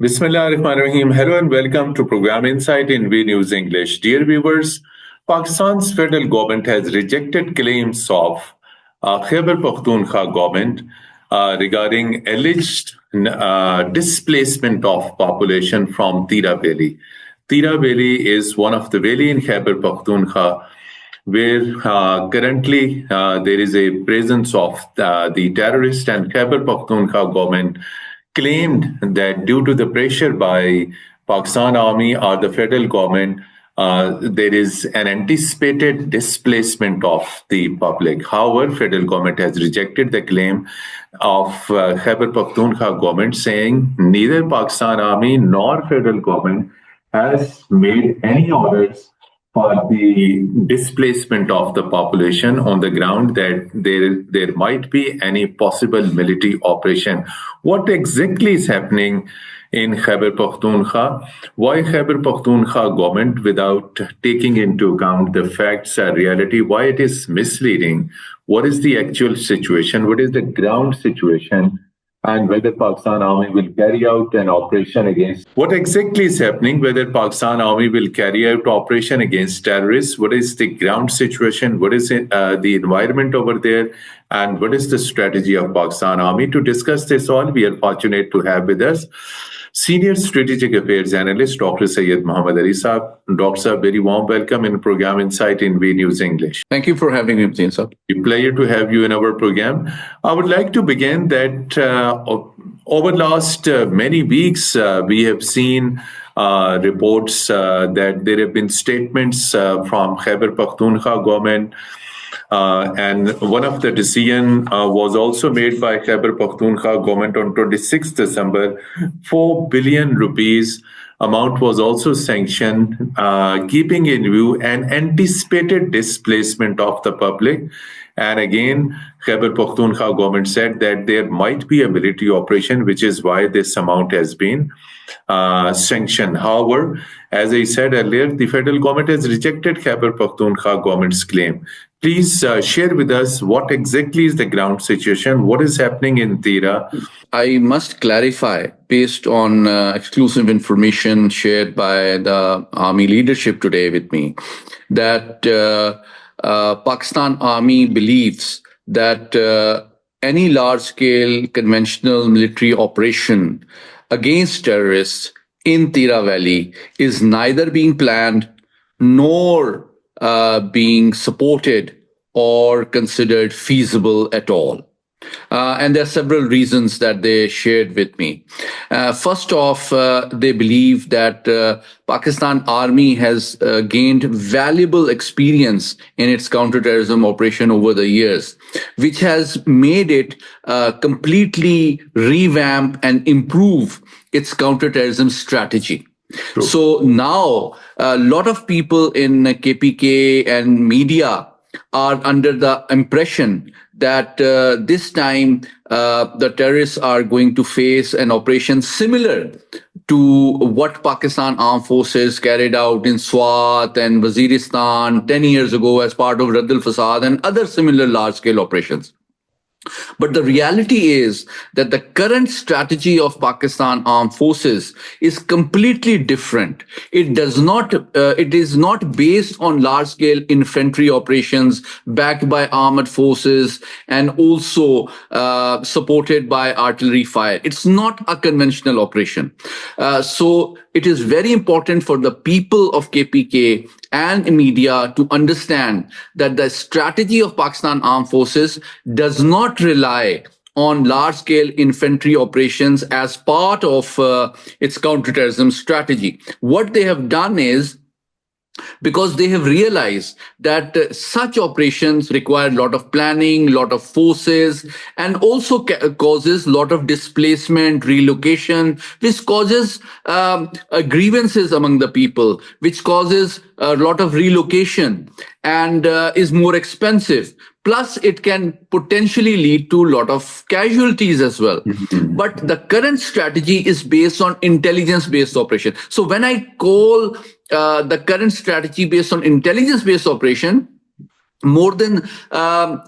Bismillahirrahmanirrahim. Hello and welcome to Program Insight in V News English. Dear viewers, Pakistan's federal government has rejected claims of Khyber Pakhtunkhwa government regarding alleged displacement of population from Tirah Valley. Tirah Valley is one of the valley in Khyber Pakhtunkhwa where currently there is a presence of the terrorist, and Khyber Pakhtunkhwa government claimed that due to the pressure by Pakistan Army or the federal government, there is an anticipated displacement of the public. However, federal government has rejected the claim of Khyber Pakhtunkhwa government, saying neither Pakistan Army nor federal government has made any orders for the displacement of the population on the ground, that there might be any possible military operation. What exactly is happening in Khyber Pakhtunkhwa? Why Khyber Pakhtunkhwa government, without taking into account the facts and reality, why it is misleading? What is the actual situation? What is the ground situation? And whether Pakistan Army will carry out an operation against... What exactly is happening? Whether Pakistan Army will carry out operation against terrorists? What is the ground situation? What is the environment over there? And what is the strategy of Pakistan Army? To discuss this all, we are fortunate to have with us Senior Strategic Affairs Analyst, Dr. Syed Muhammad Ali Saab. Dr. Saab, very warm welcome in Program Insight in V News English. Thank you for having me, Mateen, sir. A pleasure to have you in our program. I would like to begin that over the last many weeks, we have seen reports that there have been statements from Khyber Pakhtunkhwa government, and one of the decision was also made by Khyber Pakhtunkhwa government on 26th December. 4 billion rupees amount was also sanctioned, keeping in view an anticipated displacement of the public. And again, Khyber Pakhtunkhwa government said that there might be a military operation, which is why this amount has been sanctioned. However, as I said earlier, the federal government has rejected Khyber Pakhtunkhwa government's claim. Please share with us what exactly is the ground situation, what is happening in Tirah. I must clarify, based on exclusive information shared by the Army leadership today with me, that Pakistan Army believes that any large-scale conventional military operation against terrorists in Tirah Valley is neither being planned nor being supported or considered feasible at all. And there are several reasons that they shared with me. First off, they believe that Pakistan Army has gained valuable experience in its counterterrorism operation over the years, which has made it completely revamp and improve its counterterrorism strategy. True. So now a lot of people in KPK and media are under the impression that this time the terrorists are going to face an operation similar to what Pakistan Armed Forces carried out in Swat and Waziristan 10 years ago as part of Radd al-Fasad and other similar large-scale operations. But the reality is that the current strategy of Pakistan Armed Forces is completely different. It is not based on large-scale infantry operations backed by armored forces and also supported by artillery fire. It's not a conventional operation. So it is very important for the people of KPK and media to understand that the strategy of Pakistan Armed Forces does not rely on large-scale infantry operations as part of its counterterrorism strategy. What they have done is, because they have realized that such operations require a lot of planning, a lot of forces, and also causes a lot of displacement, relocation, which causes grievances among the people, which causes a lot of relocation and is more expensive. Plus, it can potentially lead to a lot of casualties as well. Mm-hmm. But the current strategy is based on intelligence-based operation. So when I call the current strategy based on intelligence-based operation, More than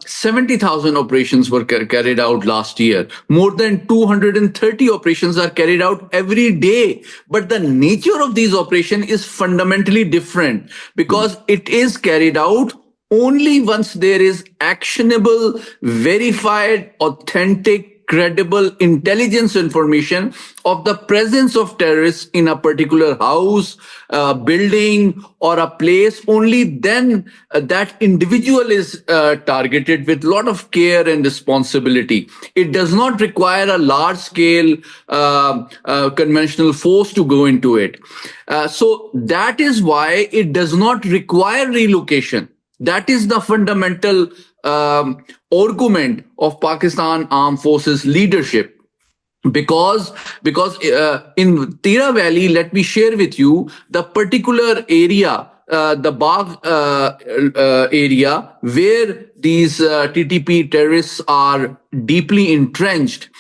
70,000 operations were carried out last year. More than 230 operations are carried out every day. But the nature of these operations is fundamentally different because it is carried out only once there is actionable, verified, authentic, credible intelligence information of the presence of terrorists in a particular house, building, or a place. Only then that individual is targeted with a lot of care and responsibility. It does not require a large scale conventional force to go into it. So that is why it does not require relocation. That is the fundamental argument of Pakistan Armed Forces leadership. Because in Tirah Valley, let me share with you the particular area, the Bagh area where these TTP terrorists are deeply entrenched,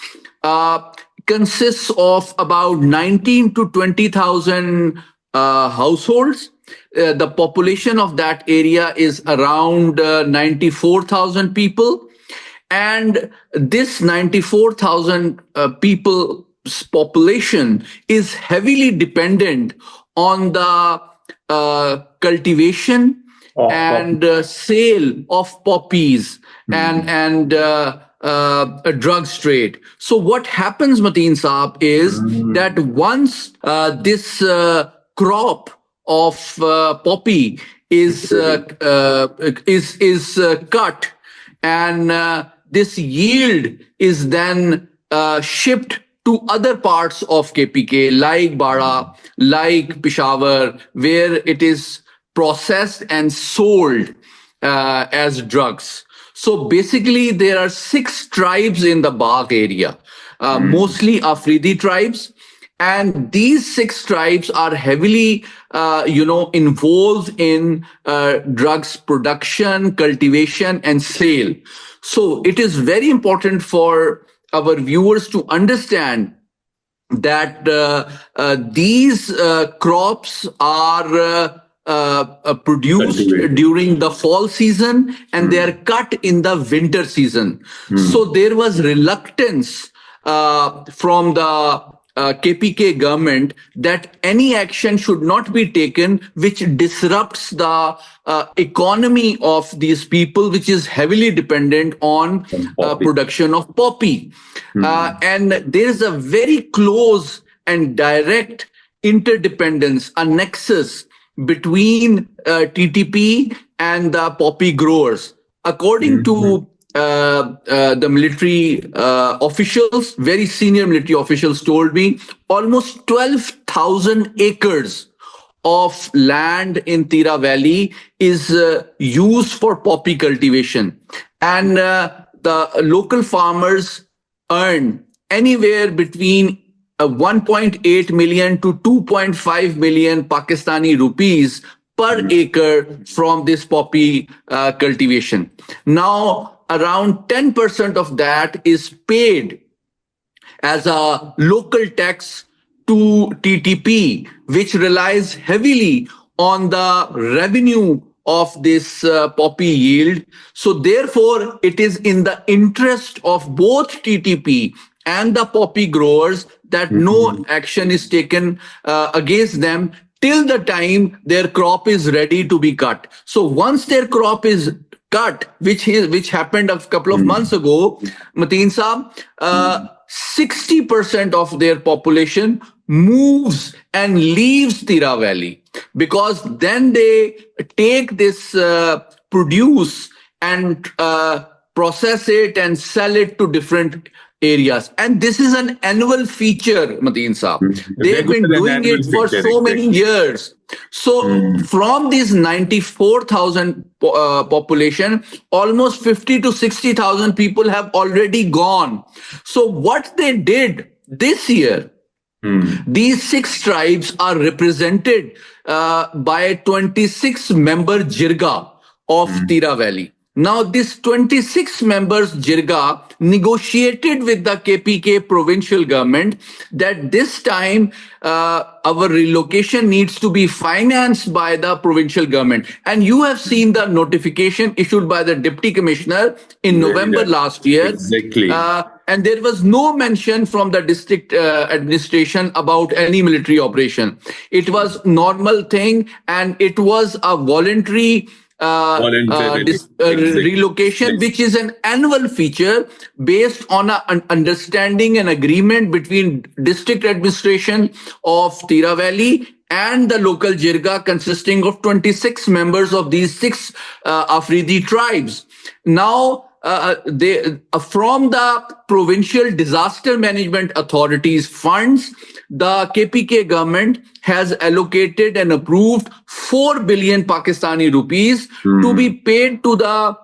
consists of about 19 to 20,000 households. The population of that area is around 94,000 people. And this 94,000 people's population is heavily dependent on the cultivation and sale of poppies and a drugs trade. So what happens, Mateen Saab, is that once this crop of poppy is cut, and this yield is then shipped to other parts of KPK, like Bara, like Peshawar, where it is processed and sold as drugs. So basically, there are 6 tribes in the Bagh area, mostly Afridi tribes. And these 6 tribes are heavily, involved in drugs production, cultivation, and sale. So it is very important for our viewers to understand that these crops are produced during the fall season and they are cut in the winter season. So there was reluctance from the KPK government that any action should not be taken which disrupts the economy of these people, which is heavily dependent on production of poppy. And there is a very close and direct interdependence, a nexus between TTP and the poppy growers. According to the military officials, very senior military officials told me almost 12,000 acres of land in Tirah Valley is used for poppy cultivation. And the local farmers earn anywhere between 1.8 million to 2.5 million Pakistani rupees per acre from this poppy cultivation. Now, around 10% of that is paid as a local tax to TTP, which relies heavily on the revenue of this poppy yield. So therefore, it is in the interest of both TTP and the poppy growers that no action is taken against them till the time their crop is ready to be cut. So once their crop is cut, which happened a couple of months ago, Mateen Saab, 60% of their population moves and leaves Tirah Valley, because then they take this produce and process it and sell it to different areas. And this is an annual feature, Mateen Saab. They've been doing it for so many years. So from these 94,000 population, almost 50 to 60,000 people have already gone. So what they did this year, these 6 tribes are represented by a 26-member Jirga of Tirah Valley. Now, this 26 members Jirga negotiated with the KPK provincial government that this time our relocation needs to be financed by the provincial government. And you have seen the notification issued by the Deputy Commissioner in Very November right. last year. Exactly. And there was no mention from the district administration about any military operation. It was normal thing, and it was a voluntary Voluntarily. Exactly. relocation, Yes. which is an annual feature based on an understanding and agreement between district administration of Tirah Valley and the local Jirga, consisting of 26 members of these six Afridi tribes. Now, they from the provincial disaster management authorities funds, the KPK government has allocated and approved 4 billion Pakistani rupees to be paid to the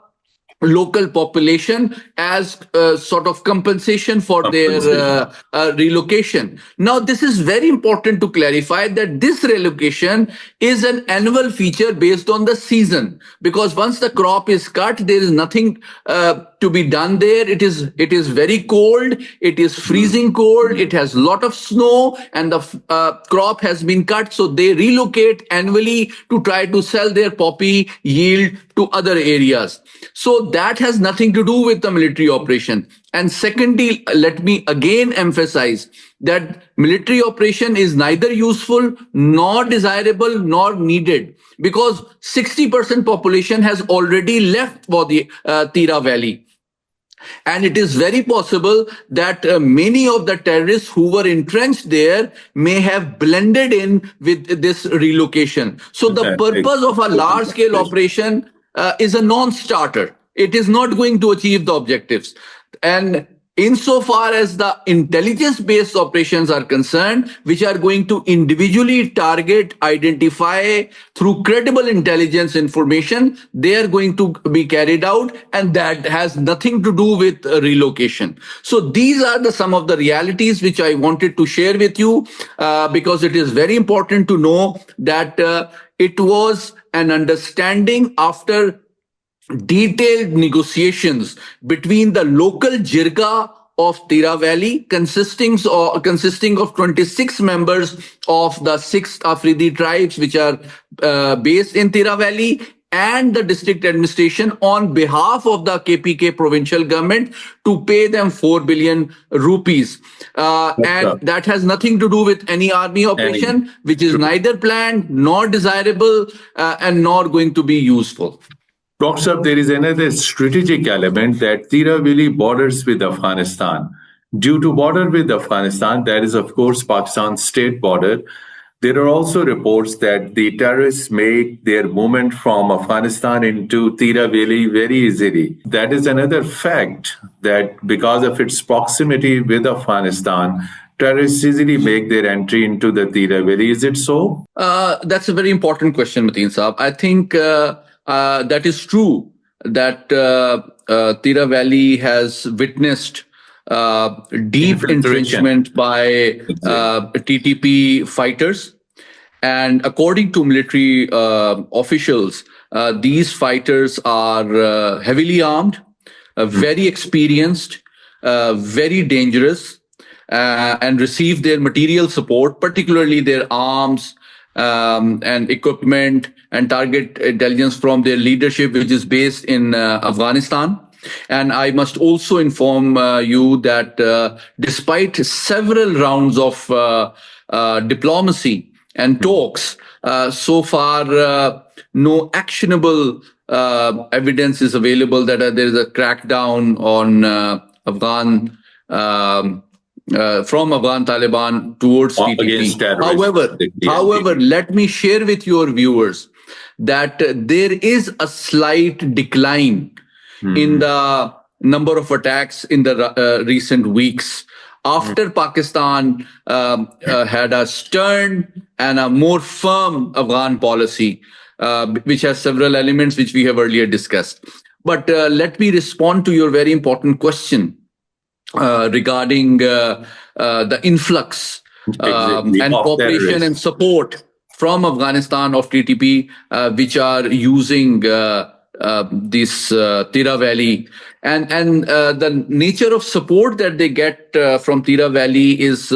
local population as sort of compensation for their relocation. Now, this is very important to clarify that this relocation is an annual feature based on the season, because once the crop is cut, there is nothing to be done there. It is very cold. It is freezing cold. It has a lot of snow, and the crop has been cut. So they relocate annually to try to sell their poppy yield to other areas. So that has nothing to do with the military operation. And secondly, let me again emphasize that military operation is neither useful nor desirable nor needed, because 60% population has already left for the Tirah Valley. And it is very possible that many of the terrorists who were entrenched there may have blended in with this relocation. So the purpose of a large-scale operation is a non-starter. It is not going to achieve the objectives. And insofar as the intelligence-based operations are concerned, which are going to individually target, identify through credible intelligence information, they are going to be carried out, and that has nothing to do with relocation. So these are some of the realities which I wanted to share with you, because it is very important to know that it was an understanding after detailed negotiations between the local Jirga of Tirah Valley, consisting of 26 members of the six Afridi tribes which are based in Tirah Valley, and the district administration on behalf of the KPK provincial government to pay them 4 billion rupees. And that has nothing to do with any army operation, which is neither planned nor desirable and nor going to be useful. Dr. Saab, there is another strategic element that Tirah Valley borders with Afghanistan. Due to border with Afghanistan, that is, of course, Pakistan's state border, there are also reports that the terrorists make their movement from Afghanistan into Tirah Valley very easily. That is another fact, that because of its proximity with Afghanistan, terrorists easily make their entry into the Tirah Valley. Is it so? That's a very important question, Mateen Saab. I think that is true, that Tirah Valley has witnessed deep entrenchment by TTP fighters. And according to military officials, these fighters are heavily armed, very experienced, very dangerous, and receive their material support, particularly their arms and equipment and target intelligence from their leadership, which is based in Afghanistan. And I must also inform you that despite several rounds of diplomacy and talks, so far no actionable evidence is available that there is a crackdown on Afghan from Afghan Taliban towards TTP. However, let me share with your viewers that there is a slight decline in the number of attacks in the recent weeks, after Pakistan had a stern and a more firm Afghan policy, which has several elements which we have earlier discussed. But let me respond to your very important question regarding the influx and cooperation and support from Afghanistan of TTP, which are using this Tirah Valley, and the nature of support that they get from Tirah Valley is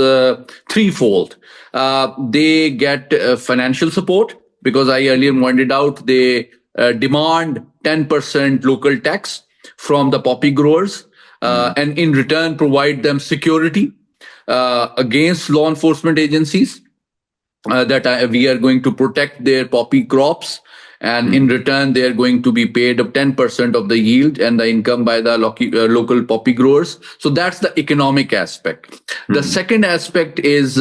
threefold. They get financial support because I earlier pointed out they demand 10% local tax from the poppy growers, and in return provide them security against law enforcement agencies, that we are going to protect their poppy crops, and in return they are going to be paid of 10% of the yield and the income by the local poppy growers. So that's the economic aspect. The second aspect is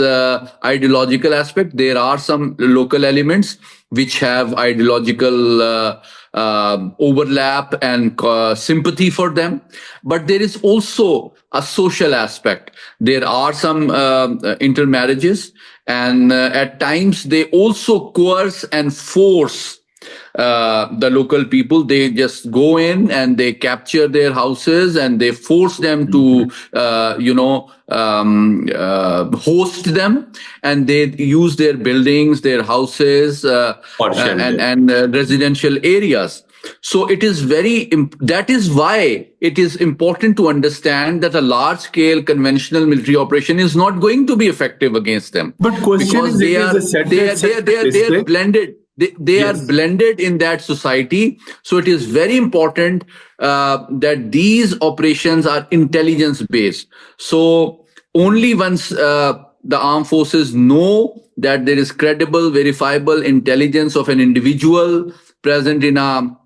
ideological aspect. There are some local elements which have ideological overlap and sympathy for them, but there is also a social aspect. There are some intermarriages, and at times they also coerce and force the local people. They just go in and they capture their houses and they force them to host them, and they use their buildings, their houses, and residential areas. So it is that is why it is important to understand that a large-scale conventional military operation is not going to be effective against them. But question because is, they are blended. They are blended in that society. So it is very important that these operations are intelligence-based. So only once the armed forces know that there is credible, verifiable intelligence of an individual present in a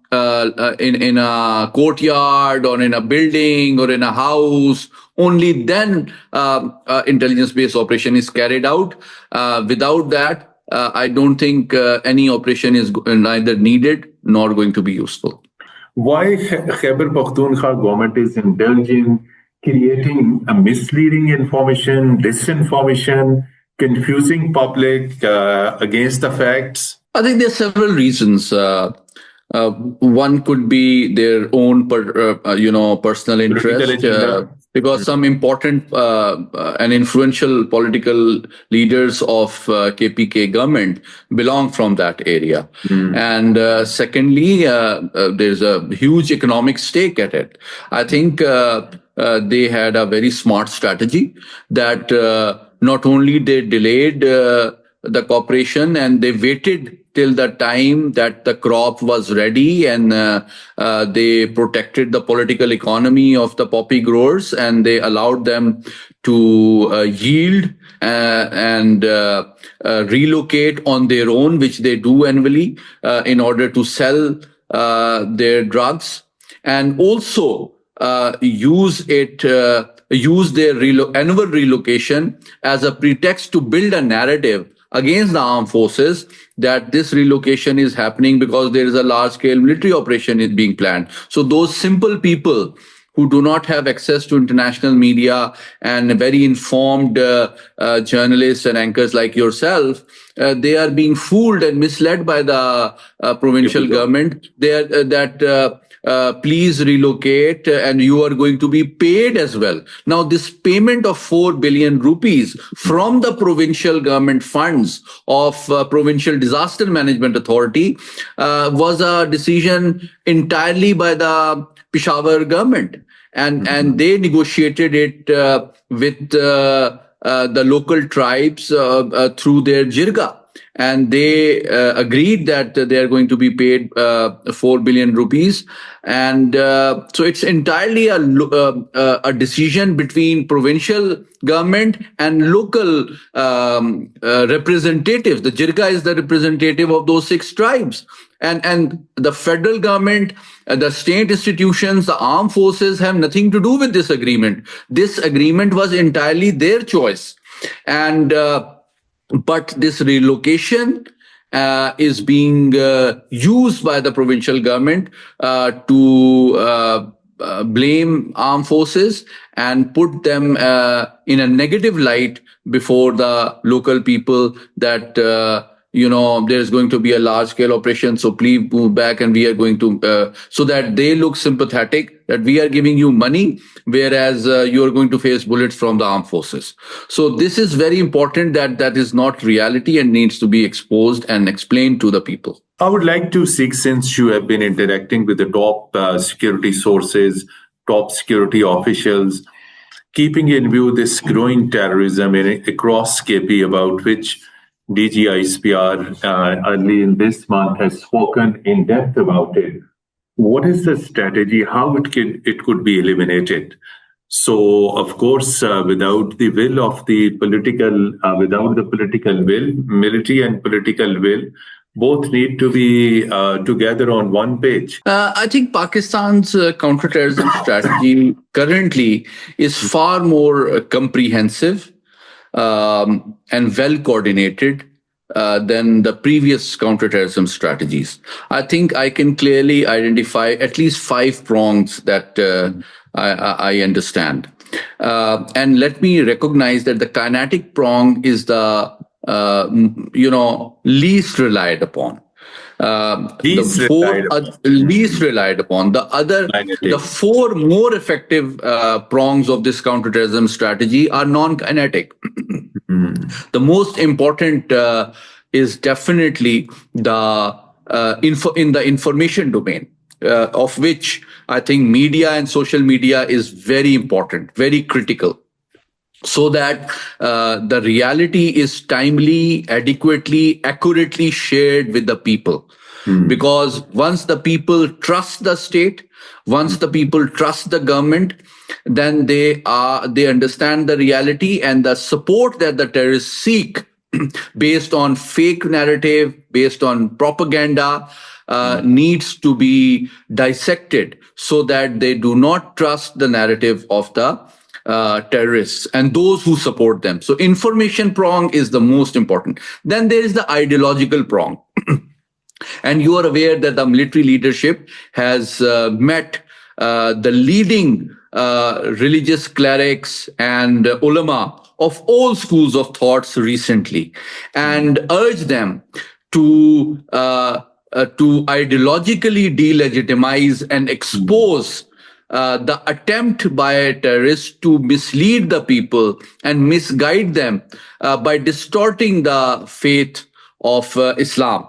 courtyard or in a building or in a house, only then intelligence-based operation is carried out. Without that, I don't think any operation is neither needed nor going to be useful. Why Khyber Pakhtunkhwa government is indulging, creating a misleading information, disinformation, confusing public against the facts? I think there are several reasons. One could be their own, personal interest, because some important and influential political leaders of KPK government belong from that area. And secondly, there's a huge economic stake at it. I think they had a very smart strategy that not only they delayed the cooperation and they waited till the time that the crop was ready, and they protected the political economy of the poppy growers, and they allowed them to yield and relocate on their own, which they do annually in order to sell their drugs, and also use their annual relocation as a pretext to build a narrative against the armed forces that this relocation is happening because there is a large-scale military operation is being planned. So those simple people who do not have access to international media and very informed journalists and anchors like yourself, they are being fooled and misled by the provincial government. Please relocate and you are going to be paid as well. Now, this payment of 4 billion rupees from the provincial government funds of Provincial Disaster Management Authority was a decision entirely by the Peshawar government. And they negotiated it with the local tribes through their jirga. And they agreed that they are going to be paid 4 billion rupees. And so it's entirely a decision between provincial government and local representatives. The jirga is the representative of those 6 tribes. And the federal government, the state institutions, the armed forces have nothing to do with this agreement. This agreement was entirely their choice. And but this relocation is being used by the provincial government to blame armed forces and put them in a negative light before the local people that there's going to be a large-scale operation, so please move back, and we are going to, so that they look sympathetic, that we are giving you money, whereas you are going to face bullets from the armed forces. So this is very important that is not reality and needs to be exposed and explained to the people. I would like to seek, since you have been interacting with the top security sources, top security officials, keeping in view this growing terrorism across KP, about which DG ISPR early in this month has spoken in depth about it. What is the strategy? How it could be eliminated? So, of course, without the will of the political, without the political will, military and political will, both need to be together on one page. I think Pakistan's counterterrorism strategy currently is far more comprehensive and well coordinated than the previous counterterrorism strategies. I think I can clearly identify at least 5 prongs that I understand. And let me recognize that the kinetic prong is the least relied upon. Least The four relied upon. least relied upon. The Kinetic. 4 more effective prongs of this counterterrorism strategy are non-kinetic. The most important is definitely the in the information domain, of which I think media and social media is very important, very critical, so that the reality is timely, adequately, accurately shared with the people. Because once the people trust the state, once the people trust the government, then they understand the reality, and the support that the terrorists seek based on fake narrative, based on propaganda, needs to be dissected so that they do not trust the narrative of the terrorists and those who support them. So information prong is the most important. Then there is the ideological prong. And you are aware that the military leadership has met the leading religious clerics and ulama of all schools of thoughts recently, and urged them to ideologically delegitimize and expose the attempt by terrorists to mislead the people and misguide them by distorting the faith of Islam.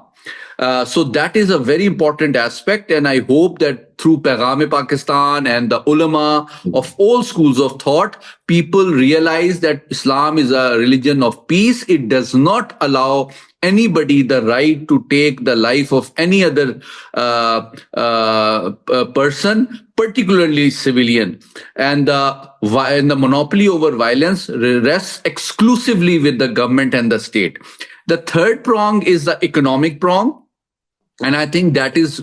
So that is a very important aspect, and I hope that through Paigam-e-Pakistan and the ulama of all schools of thought, people realize that Islam is a religion of peace. It does not allow anybody the right to take the life of any other person, particularly civilian. And the monopoly over violence rests exclusively with the government and the state. The third prong is the economic prong. And I think that is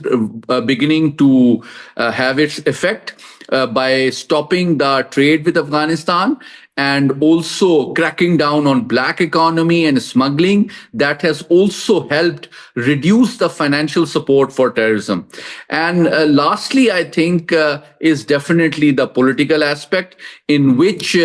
beginning to have its effect by stopping the trade with Afghanistan and also cracking down on black economy and smuggling. That has also helped reduce the financial support for terrorism. And lastly, I think is definitely the political aspect, in which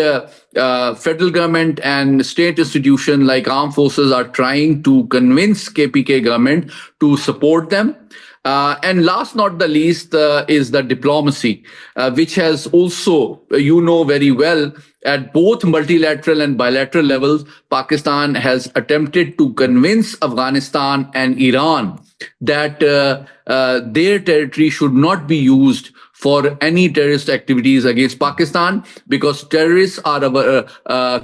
federal government and state institutions like armed forces are trying to convince KPK government to support them. And last not the least is the diplomacy, which has also, very well, at both multilateral and bilateral levels, Pakistan has attempted to convince Afghanistan and Iran that their territory should not be used for any terrorist activities against Pakistan, because terrorists are our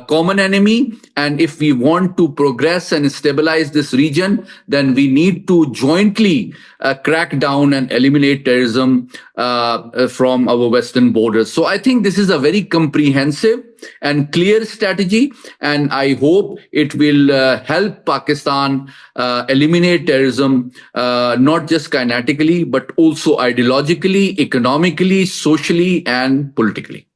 common enemy. And if we want to progress and stabilize this region, then we need to jointly crack down and eliminate terrorism from our western borders. So I think this is a very comprehensive and clear strategy, and I hope it will help Pakistan eliminate terrorism, not just kinetically, but also ideologically, economically, socially, and politically.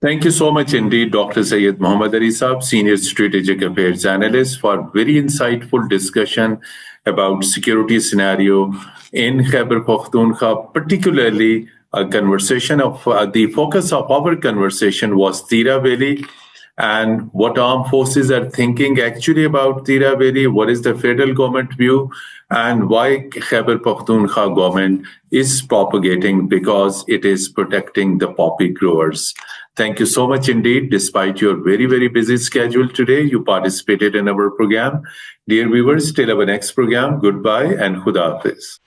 Thank you so much indeed, Dr. Syed Muhammad Ali Saab, Senior Strategic Affairs Analyst, for very insightful discussion about security scenario in Khyber Pakhtunkhwa, particularly a conversation of the focus of our conversation was Tirah Valley, and what armed forces are thinking actually about Tirah Valley, what is the federal government view, and why Khyber Pakhtunkhwa government is propagating because it is protecting the poppy growers. Thank you so much indeed. Despite your very, very busy schedule today, you participated in our program. Dear viewers, till our next program, goodbye and Khuda Hafiz.